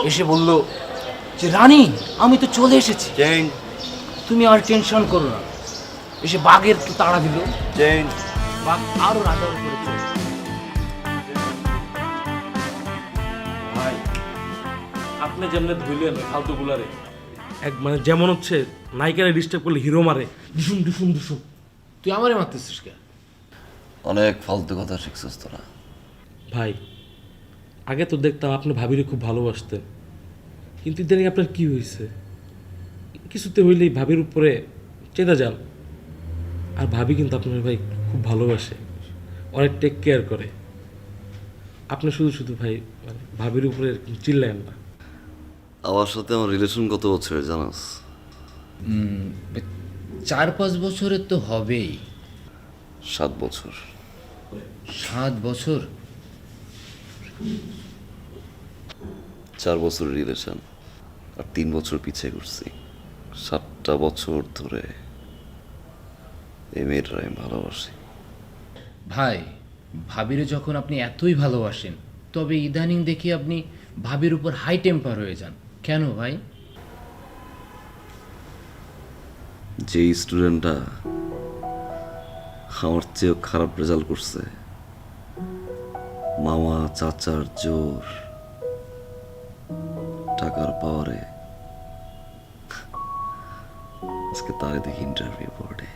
এসে বলল যে রানী আমি তো চলে এসেছি, চেইন তুমি আর টেনশন করো না। এসে বাঘের তো তাড়া দিল, চেইন। বাঘ আরো রাজার উপরে চলে গেল। ভাই আপনি যেমনি ধুইলেন ফালতু গুলারে, এক মানে যেমন হচ্ছে নায়িকারে ডিস্টার্ব করলে হিরো মারে ডিসুম ডিসুম ডিসুম। তুই আমারে মারতেছিস কে? অনেক ফালতু কথা শিখছিস তোরা। ভাই আগে তো দেখতাম আপনি ভাবিরে খুব ভালোবাসতেন, কিন্তু ইদানিং আপনার কি হয়েছে? কিছুতে হইলেই ভাবির উপরে চেতা যান। আর ভাবি কিন্তু আপনার ভাই খুব ভালোবাসে, অনেক টেক কেয়ার করে। আপনি শুধু শুধু ভাই মানে ভাবির উপরে চিল্লায়েন না। আমার সাথে আমার রিলেশন কত বছরের জানাস? 4-5 বছরের তো হবেই। 7 বছর। 7 বছর? 4 বছরের রিলেশন আর 3 বছর পিছিয়ে ঘুরছি। 7টা বছর ধরে এই মেয়েটা আমি ভালোবাসি। ভাই ভাবিরে যখন আপনি এতই ভালোবাসেন, তবে ইদানিং দেখি আপনি ভাবির উপর হাই টেম্পার হয়ে যান কেন ভাই? যে স্টুডেন্টটা আমার চেয়েও খারাপ রেজাল্ট করছে, মামা চাচার জোর, টাকার পাওয়ারে আজকে তারে দেখি ইন্টারভিউ বোর্ডে।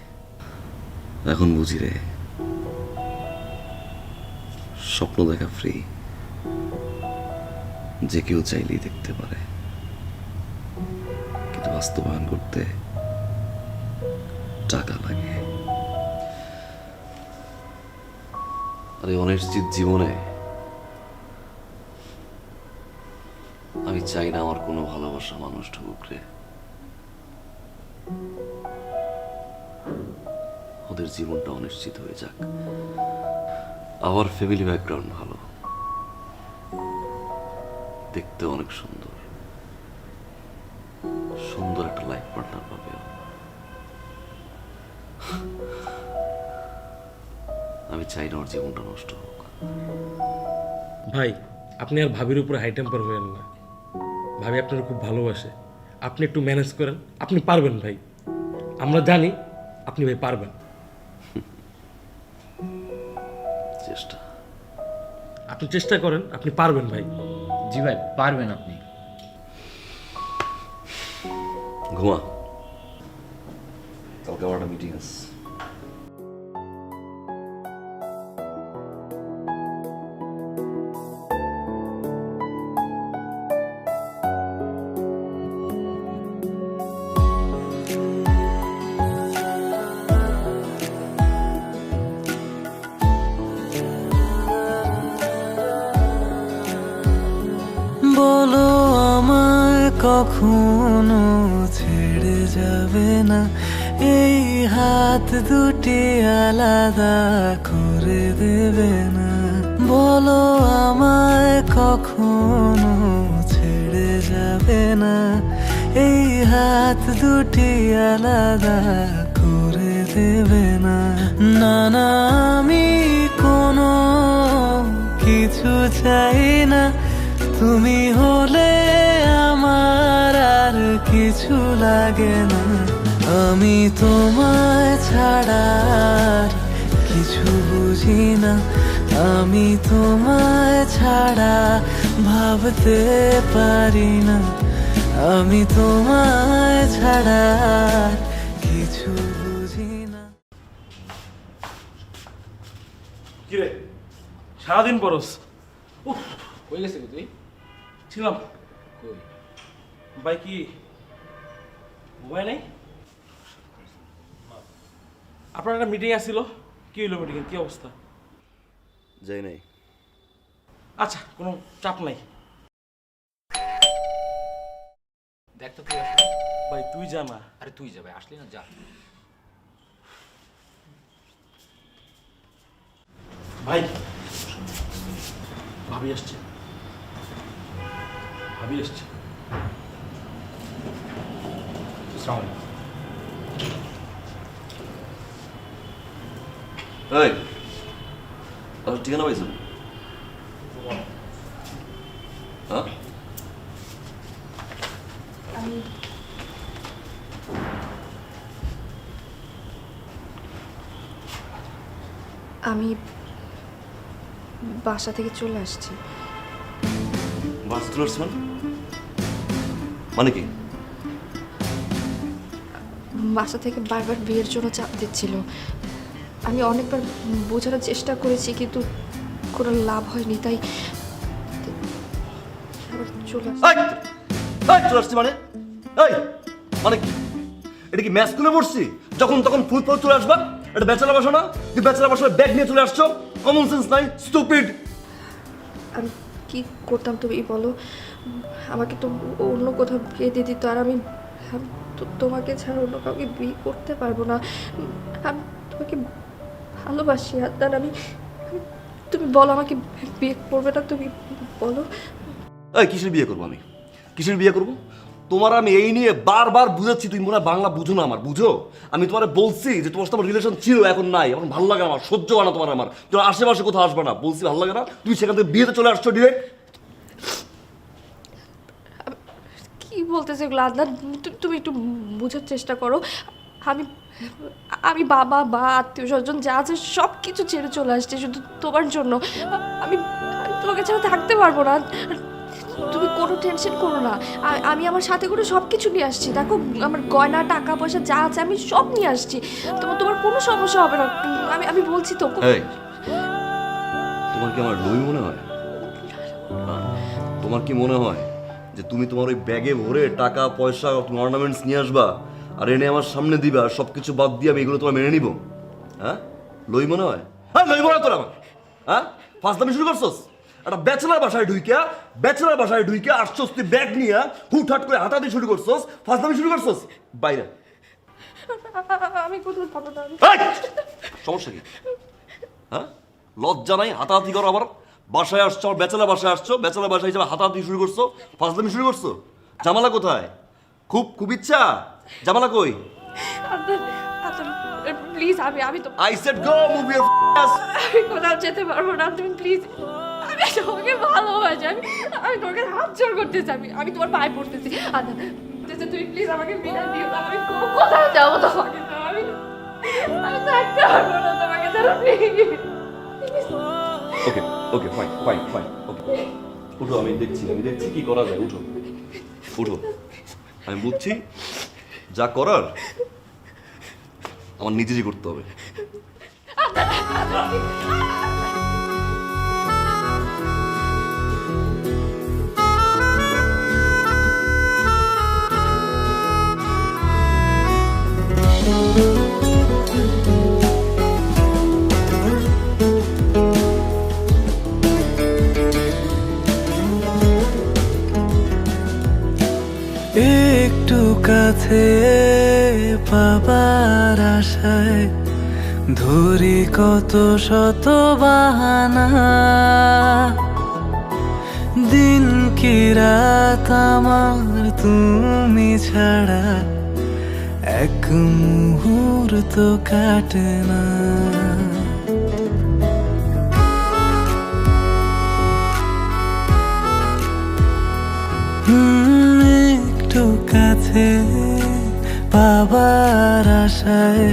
এখন বুঝি রে, স্বপ্ন দেখা ফ্রি, যে কেউ চাইলেই দেখতে পারে, কিন্তু বাস্তবায়ন করতে টাকা লাগে। আর এই অনিশ্চিত জীবনে আমি চাই না আমার কোনো ভালোবাসা মানুষ ঢুকুক রে। ওদের জীবনটা অনিশ্চিত হয়ে যাক। আমার ফ্যামিলি ব্যাকগ্রাউন্ড ভালো, দেখতে অনেক সুন্দর, সুন্দর একটা লাইফ পার্টনার পাবে। আমি চাই না ওর জীবনটা নষ্ট হোক। ভাই আপনি আর ভাবির উপরে হাই টেম্পার হবেন না। ভাবি আপনার খুব ভালোবাসে, আপনি একটু ম্যানেজ করেন, আপনি পারবেন ভাই। আমরা জানি আপনি ভাই পারবেন। চেষ্টা, আপনি চেষ্টা করেন, আপনি পারবেন ভাই। জি ভাই পারবেন আপনি। ঘুমা, কালকে আমার একটা মিটিং আছে। বলো আমায় কখনো ছেড়ে যাবে না, এই হাত দুটি আলাদা করে দেবে না। বলো আমায় কখনো ছেড়ে যাবে না, এই হাত দুটি আলাদা করে দেবে না। না না আমি কোনো কিছু চাই না, তুমি হলে আমার আর কিছু লাগে না। আমি তোমায় ছাড়া আর কিছু বুঝি না, আমি তোমায় ছাড়া ভাবতে পারি না, আমি তোমায় ছাড়া আর কিছু বুঝি না। কিরে সারাদিন পরস? কই গেছিলি তুই? ছিলাম কই? ভাই কি মোবাইল নেই? আপনার একটা মিটিং আসছিল, কি হইলো মিটিং, কি অবস্থা? যাই নাই। আচ্ছা, কোনো চাপ নাই। দেখ তো তুই আসলি। ভাই তুই জানা। আরে তুই যাবে, আসলি না, যা। ভাই ভাবি আসছে, ভাবি আসছে। এই ঠিকানা পাইছো? হ্যাঁ, আমি বাসা থেকে চলে আসছি। বাস চলে আসছে মানে কি? বাসা থেকে বারবার বিয়ের জন্য চাপ দিচ্ছিল। আমি অনেকবার বোঝানোর চেষ্টা করেছি, কিন্তু কোনো লাভ হয়নি, তাই আবার চলে আসছি। চলে আসছে মানে? এই মানে কি? এটা কি ম্যাচ স্কুলে পড়ছি যখন তখন ফুল ফুল চলে আসবা? এটা ব্যাচেলার বাসা না? তুই ব্যাচেলার বাসায় ব্যাগ নিয়ে চলে আসছো? কমন সেন্স নাই, স্টুপিড। আমি কি করতাম তুমি বলো? আমাকে তো অন্য কোথাও বিয়ে দিয়ে দিত, আর আমি তোমাকে ছাড়া অন্য কাউকে বিয়ে করতে পারবো না। আমি তোমাকে ভালোবাসি আদনান। তুমি বলো আমাকে বিয়ে করবে না? তুমি বলো। এই কিসের বিয়ে করবো আমি? কিসের বিয়ে করবো? তোমার আমি এই নিয়ে বারবার বুঝাচ্ছি, তুমি মনে হয় বাংলা বুঝো না। আমার বুঝো, আমি তোমার বলছি যে তোমার সাথে আমার রিলেশন ছিল, এখন নাই, এখন ভালো লাগে আমার, সহ্য হয় না তোমার আমার। তোমার আশেপাশে কোথাও আসবে না, বলছি ভালো লাগে না। তুমি সেখান থেকে বিয়েতে চলে আসছো ডিরেক্ট। কি বলতেছে এগুলো আদনান? তুমি একটু বোঝার চেষ্টা করো। আমি বাবা বা আত্মীয় স্বজন যা আছে সব কিছু ছেড়ে চলে আসছে শুধু তোমার জন্য। আমি তোমাকে ছাড়া থাকতে পারবো না। তুমি কোনো টেনশন করো না, আমি আমার সাথে করে সব কিছু নিয়ে আসছি। দেখো, আমার গয়না টাকা পয়সা যা আছে আমি সব নিয়ে আসছি। তোমার কোনো সমস্যা হবে না, আমি বলছি তো। তোমার কি আমার লই মনে হয়? তোমার কি মনে হয় যে তুমি তোমার ওই ব্যাগে ভরে টাকা পয়সা অর্নামেন্টস নিয়ে আসবা আর এনে আমার সামনে দিবা, আর সবকিছু বাদ দিয়ে আমি এগুলো তোমার মেনে নিব? হ্যাঁ, লই মনে হয়? হ্যাঁ, লই মনে হয় তোর আমার? হ্যাঁ, ফাজলামি শুরু করছস? একটা ব্যাচেলার বাসায় ঢুইকা আসছস তুই ব্যাগ নিয়ে, হুটহাট করে হাতাহাতি শুরু করছস, ফাজলামি শুরু করছস। বাইরে। আমি কোথাও যাবো না। সমস্যা কি? হ্যাঁ, লজ্জা নাই? হাতাহাতি করো আবার। বাসায় আসছো, ব্যাচেলার বাসায় আসছো, ব্যাচেলার বাসায় হিসেবে হাতাহাতি শুরু করছো, ফাজলামি শুরু করছো। জামালা কোথায়? খুব ইচ্ছা, জামালা কই? প্লিজ, আমি তো I said go, move your ass. আমি কোথাও যেতে পারবো না। তুমি প্লিজ, আমি তোমাকে ভালোবাসি। আমি তোমাকে হাত জোর করতেছি, আমি তোমার পায়ে পড়তেছি। তুমি প্লিজ আমাকে বিদায় দিও না। আমি কোথায় যাবো তোমাকে? আমি থাকতে পারবো না তোমাকে ছাড়া, প্লিজ। Okay fine. ওকে, উঠো, আমি দেখছি কি করা যায়। উঠো। আমি বুঝছি যা করার আমার নিজেরই করতে হবে। একটু কাছে পাবার আশায় ধরি কত শত বাহানা, দিন কি রাত আমার তুমি ছাড়া এক মুহূর্ত কাটে না। একটু কাছে পাবার আশায়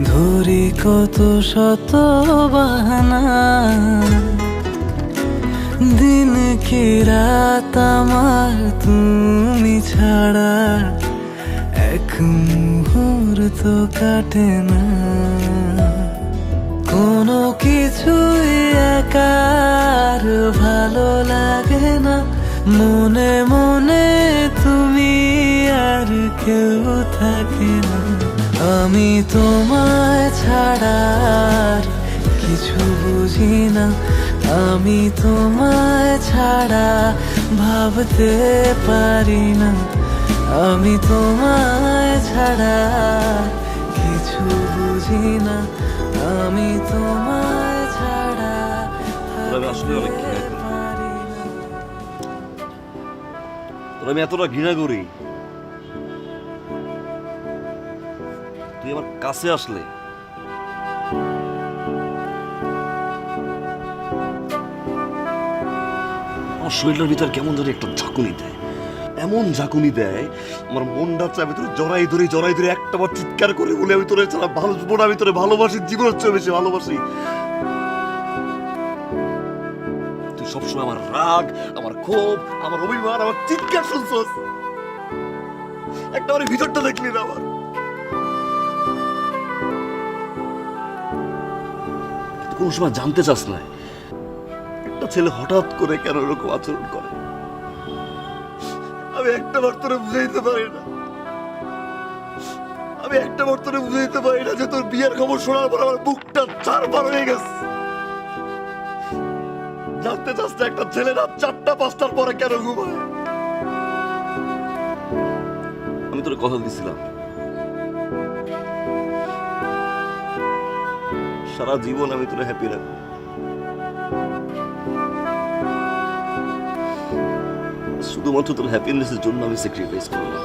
ধরি কত শত বাহানা, দিন কি রাত আমার তুমি ছাড়া এক মুহূর্ত কাটে না। কোনো কিছুই একার ভালো লাগে না, মনে মনে তুমি আর কেউ থাকে না। আমি তোমায় ছাড়া আর কিছু বুঝি না, আমি তোমায় ছাড়া ভাবতে পারি না, আমি তোমায় ছাড়া কিছু বুঝি না, আমি তোমায় ছাড়া আমি আসলে অনেক ঘৃণা করি। পারি না। তোর আমি এতটা ঘৃণা করি, তুই আমার কাছে আসলে আমার শরীরের ভিতর কেমন জানি একটা ঝাঁকুনি দেয়, এমন ঝাঁকুনি দেয় আমার মনটা চায় আমি তোর জড়াই ধরে একটা বার চিৎকার করে বলে আমি তোরে ছাড়া ভালোবাসবো না, আমি তোরে ভালোবাসি, জীবনের চেয়ে বেশি ভালোবাসি। তুই সবসময় আমার রাগ, আমার ক্ষোভ, আমার অভিমান, আমার চিৎকার শুনছস, একটা আমার ভিতরটা দেখলি না আমার। কিন্তু কোন সময় জানতে চাস না একটা ছেলে হঠাৎ করে কেন এরকম আচরণ করে। আমি একটা বার তোরে বুঝাইতে পারি না, আমি একটা বার তোরে বুঝাইতে পারি না যে তোর বিয়ের খবর শোনার পর আমার বুকটা চারবার হয়ে গেছে। জানতে চাস না একটা ছেলে রাত 4টা 5টার পরে কেন ঘুমায়? আমি তোরে কথা দিছিলাম সারা জীবন আমি তোরে হ্যাপি রাখবো। শুধুমাত্র তোর হ্যাপিনেসের জন্য আমি স্যাক্রিফাইস করলাম।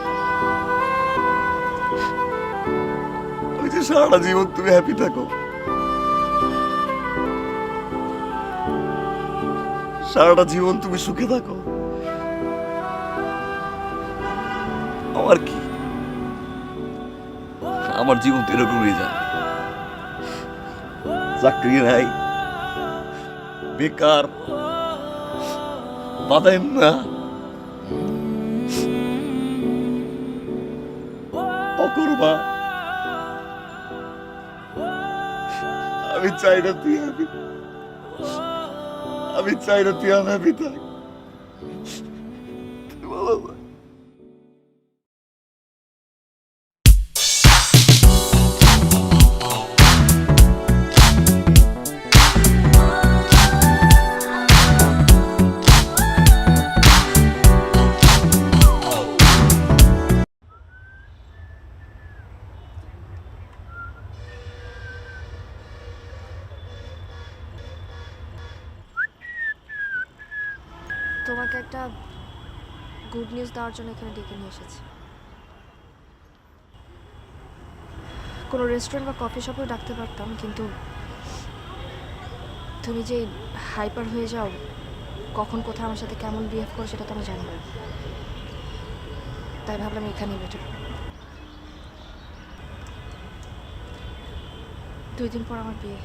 আমি যে সারাটা জীবন তুমি হ্যাপি থাকো, সারাটা জীবন তুমি সুখে থাকো, আমার কি, আমার জীবন তো এরকমই যায়। চাকরি নাই, বেকার, বাদাম না, অকর্মা। আমি চাই না তুই হ্যাপি, আমি চাই না তুই আনহ্যাপি থাক। ভালো থাক। তোমাকে একটা গুড নিউজ দেওয়ার জন্য এখানে ডেকে নিয়ে এসেছি। কোনো রেস্টুরেন্ট বা কফি শপেও ডাকতে পারতাম, কিন্তু তুমি যে হাইপার হয়ে যাও, কখন কোথায় আমার সাথে কেমন বিহেভ করো সেটা তো আমি জানি না, তাই ভাবলাম এখানেই বেটার। 2 দিন পর আমার বিয়ে।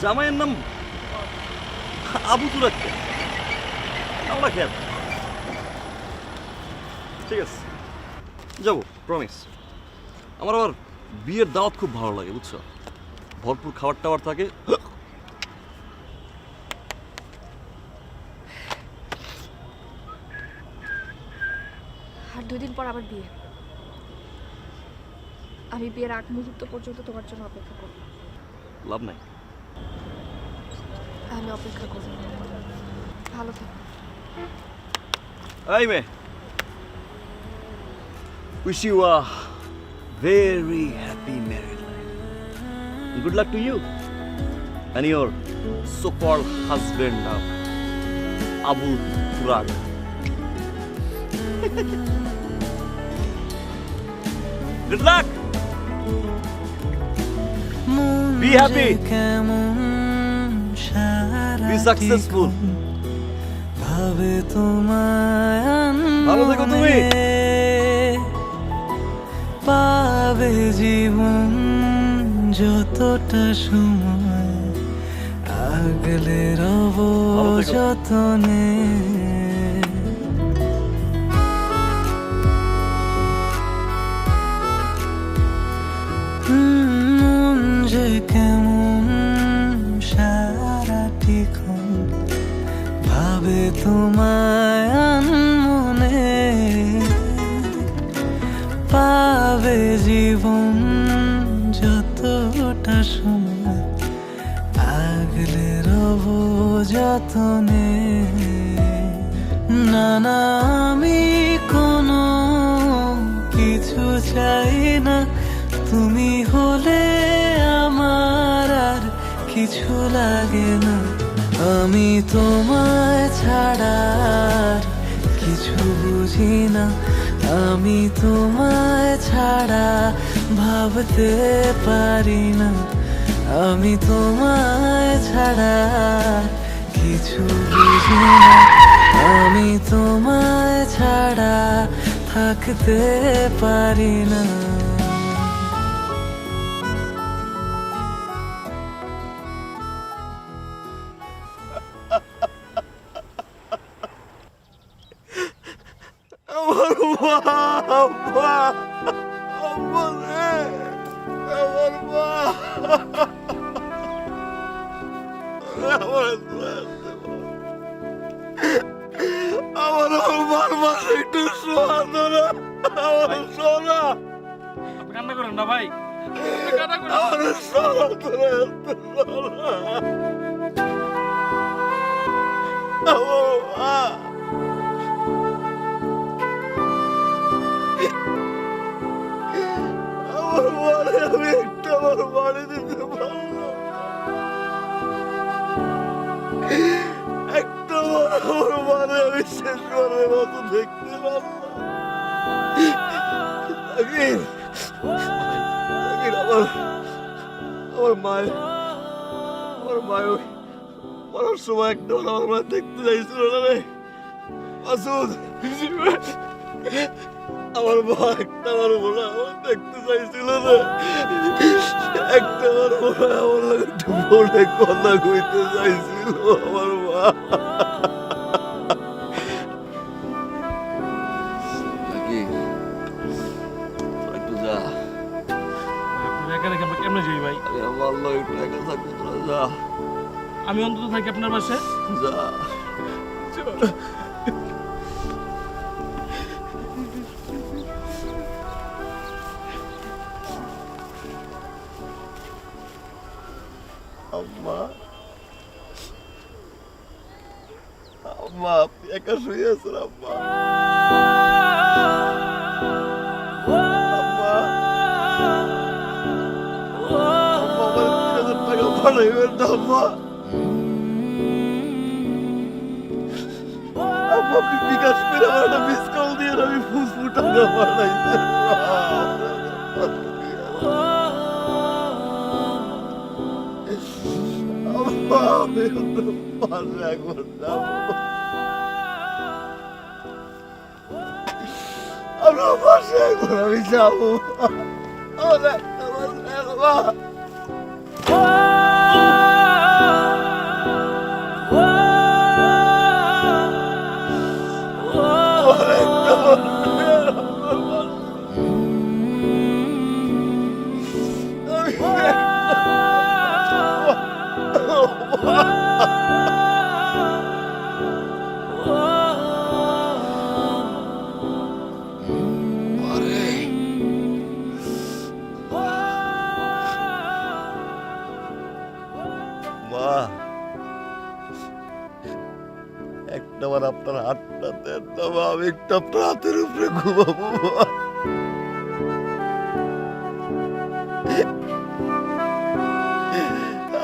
জামাইয়ের নাম আবু তুরাক, আমরা খেয়াল ঠিক আছে, যাবো প্রমিস। আমার আবার বিয়ের দাওয়াত খুব ভালো লাগে বুঝছো, ভরপুর খাবার টাবার থাকে। আর 2 দিন পর আবার বিয়ে। আমি বিয়ের আগ মুহূর্ত পর্যন্ত তোমার জন্য অপেক্ষা করব। লাভ নাই, আমি অপেক্ষা করব। ভালো থেকো। এই মে, wish you a very happy married life. Good luck to you and your so-called husband, Abu Turak. Good luck. Be happy. Be successful. ভাবে তোমায় ভালো থেকো তুমি। পাবে জীবন যতটা সময় আগলে রব যতনে। তোমায় আনমনে পাবে জীবন যতটা সময় আগলে রব যতনে না না আমি কোনো কিছু চাই না তুমি হলে আমার আর কিছু লাগে না আমি তোমায় ছাড়া আর কিছু বুঝি না আমি তোমায় ছাড়া ভাবতে পারি না আমি তোমায় ছাড়া আর কিছু বুঝি না আমি তোমায় ছাড়া থাকতে পারি না আমার মা আম্মা আম্মা রে আমার মা আমার মার মাঝে একটু শোয়ানো না আমার সোনা কান্না করেন না ভাই আমার সোনা তোরা সোনা আমার মা আমার মারে আমি একটা আমার বাড়ি দিতে পারলাম একটা আমার মারে আমি শেষবারের মতো দেখতে পারলাম আমার মায়ের ওই মরার সময় একটা আমার মা দেখতে চাইছিল না রে মাসুদ আমার মা একটা আমার মনে আমার দেখতে চাইছিল না একটা আমার মনে আমার লাগে একটু ফোনে কথা কইতে চাইছিল আমার মা একটু যা কেমনে যাই ভাই আরে আমার লগে একটু একা থাকতে তোরা যা আমি অন্তত থাকি আপনার পাশে যা আম্মা আম্মা আপনি একা শুয়ে আছেন আম্মা আম্মা আমার 3,000 টাকা পাঠাইবেন না আম্মা আম্মা আপনি বিকাশ করে আমার একটা মিস কল দিয়ে আমি ফুসফু টাকা পাঠাইছি আমি পাশে একবার যাবো আমার পাশে একবার আমি যাবো আমার একটা পাশে একবার একটাবার আপনার হাতটা দেন না মা, আমি একটু আপনার হাতের উপরে ঘুমাবো মা।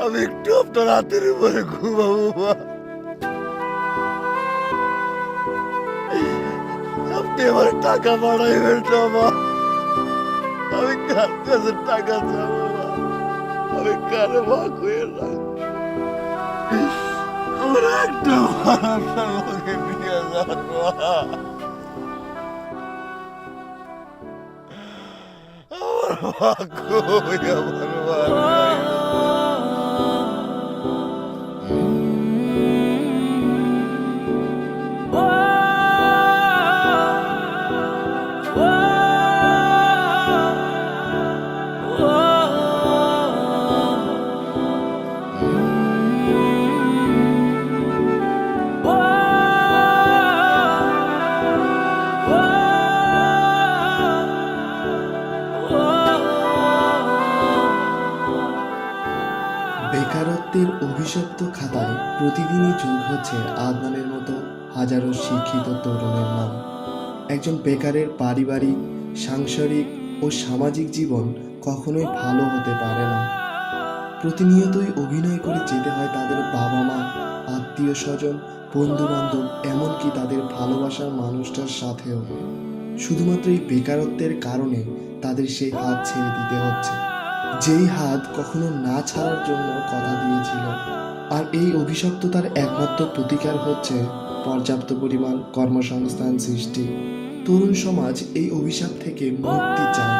আমি একটু আপনার হাতের উপরে ঘুমাবো মা। আপনি আমার টাকা বাড়াইবেন না মা, আমি কার কাছে টাকা চাবো মা, আমি কারে ভাগ হয়ে রাখবো। আমার একটা আপনার লোকে নিয়ে যান মা, আমার ভাগ্য আমার মা। বেকারত্বের অভিশপ্ত খাতায় প্রতিদিনই যোগ হচ্ছে আদনানের মতো হাজারো শিক্ষিত তরুণের নাম। একজন বেকারের পারিবারিক, সাংসারিক ও সামাজিক জীবন কখনোই ভালো হতে পারে না। প্রতিনিয়তই অভিনয় করে যেতে হয় তাদের বাবা মা, আত্মীয় স্বজন, বন্ধু বান্ধব, এমনকি তাদের ভালোবাসার মানুষটার সাথেও। শুধুমাত্র এই বেকারত্বের কারণে তাদের সেই হাত ছেড়ে দিতে হচ্ছে, যেই হাত কখনো না ছাড়ার জন্য কথা দিয়েছিল। আর এই অভিশপ্ততার একমাত্র প্রতিকার হচ্ছে পর্যাপ্ত পরিমাণ কর্মসংস্থান সৃষ্টি। তরুণ সমাজ এই অভিশাপ থেকে মুক্তি চায়।